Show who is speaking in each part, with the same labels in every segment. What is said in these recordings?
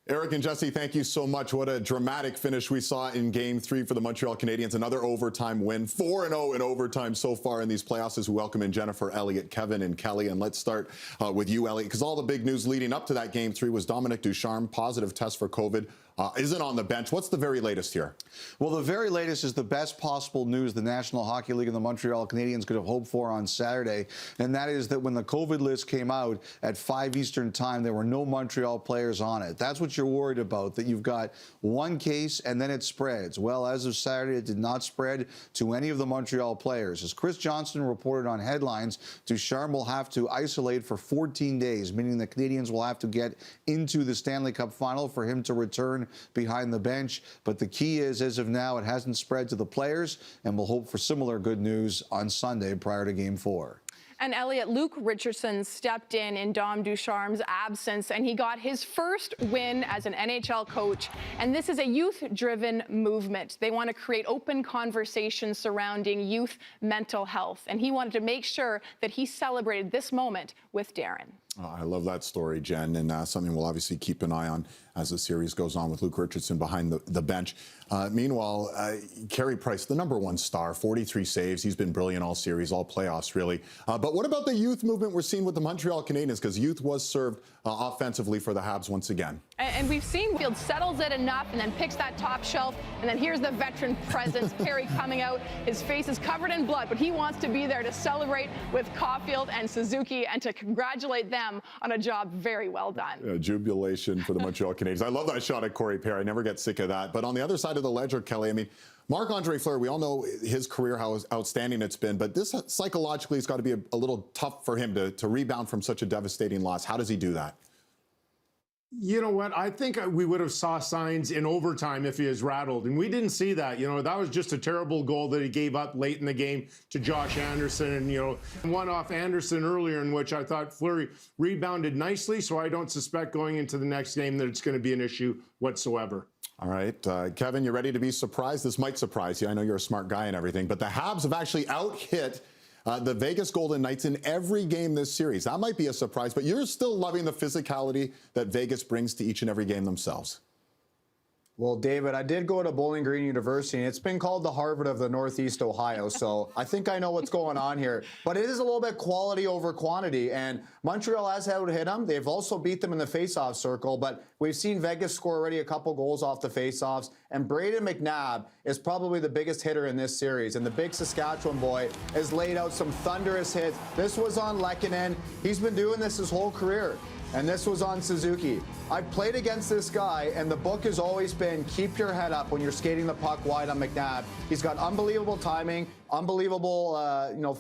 Speaker 1: Eric and Jesse, thank you so much. What a dramatic finish we saw in Game 3 for the Montreal Canadiens. Another overtime win, 4-0 in overtime so far in these playoffs. As we welcome in Jennifer, Elliott, Kevin, and Kelly. And let's start with you, Elliott, because all the big news leading up to that Game 3 was Dominic Ducharme, positive test for COVID, isn't on the bench. What's the very latest here?
Speaker 2: Well, the very latest is the best possible news the National Hockey League and the Montreal Canadiens could have hoped for on Saturday, and that is that when the COVID list came out at 5 Eastern time, there were no Montreal players on it. That's what you're worried about, that you've got one case and then it spreads. Well, as of Saturday, it did not spread to any of the Montreal players. As Chris Johnston reported on Headlines, Ducharme will have to isolate for 14 days, meaning the Canadiens will have to get into the Stanley Cup final for him to return behind the bench. But the key is, as of now, it hasn't spread to the players, and we'll hope for similar good news on Sunday prior to Game 4.
Speaker 3: And Elliott, Luke Richardson stepped in Dom Ducharme's absence, and he got his first win as an NHL coach. And this is a youth-driven movement. They want to create open conversations surrounding youth mental health. And he wanted to make sure that he celebrated this moment with Darren.
Speaker 1: Oh, I love that story, Jen, and something we'll obviously keep an eye on as the series goes on with Luke Richardson behind the bench. Meanwhile, Carey Price, the #1 star, 43 saves. He's been brilliant all series, all playoffs, really. But what about the youth movement we're seeing with the Montreal Canadiens? Because youth was served offensively for the Habs once again.
Speaker 3: And we've seen Field settles it enough and then picks that top shelf. And then here's the veteran presence, Carey coming out. His face is covered in blood, but he wants to be there to celebrate with Caulfield and Suzuki and to congratulate them on a job very well done.
Speaker 1: Jubilation for the Montreal Canadiens. I love that shot at Corey Perry. I never get sick of that. But on the other side of the ledger, Kelly, I mean, Marc-Andre Fleury, we all know his career, how outstanding it's been, but this psychologically has got to be a little tough for him to rebound from such a devastating loss. How does he do that?
Speaker 4: You know what? I think we would have saw signs in overtime if he was rattled, and we didn't see that. You know, that was just a terrible goal that he gave up late in the game to Josh Anderson, and, you know, one off Anderson earlier in which I thought Fleury rebounded nicely, so I don't suspect going into the next game that it's going to be an issue whatsoever.
Speaker 1: All right, Kevin, you ready to be surprised? This might surprise you. I know you're a smart guy and everything, but the Habs have actually out-hit the Vegas Golden Knights in every game this series. That might be a surprise, but you're still loving the physicality that Vegas brings to each and every game themselves.
Speaker 5: Well, David, I did go to Bowling Green University, and it's been called the Harvard of the Northeast Ohio, so I think I know what's going on here. But it is a little bit quality over quantity, and Montreal has out-hit them. They've also beat them in the face-off circle, but we've seen Vegas score already a couple goals off the face-offs, and Braden McNabb is probably the biggest hitter in this series, and the big Saskatchewan boy has laid out some thunderous hits. This was on Lehkonen. He's been doing this his whole career. And this was on Suzuki. I played against this guy, and the book has always been keep your head up when you're skating the puck wide on McNabb. He's got unbelievable timing, unbelievable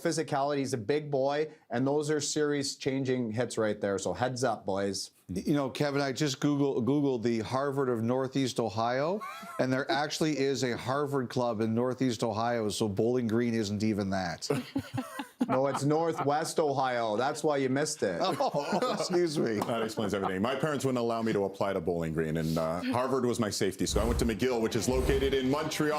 Speaker 5: physicality. He's a big boy, and those are series-changing hits right there. So heads up, boys.
Speaker 2: You know, Kevin, I just Googled the Harvard of Northeast Ohio, and there actually is a Harvard club in Northeast Ohio, so Bowling Green isn't even that.
Speaker 5: No, it's Northwest Ohio. That's why you missed it.
Speaker 2: Oh, excuse me.
Speaker 1: That explains everything. My parents wouldn't allow me to apply to Bowling Green, and Harvard was my safety, so I went to McGill, which is located in Montreal.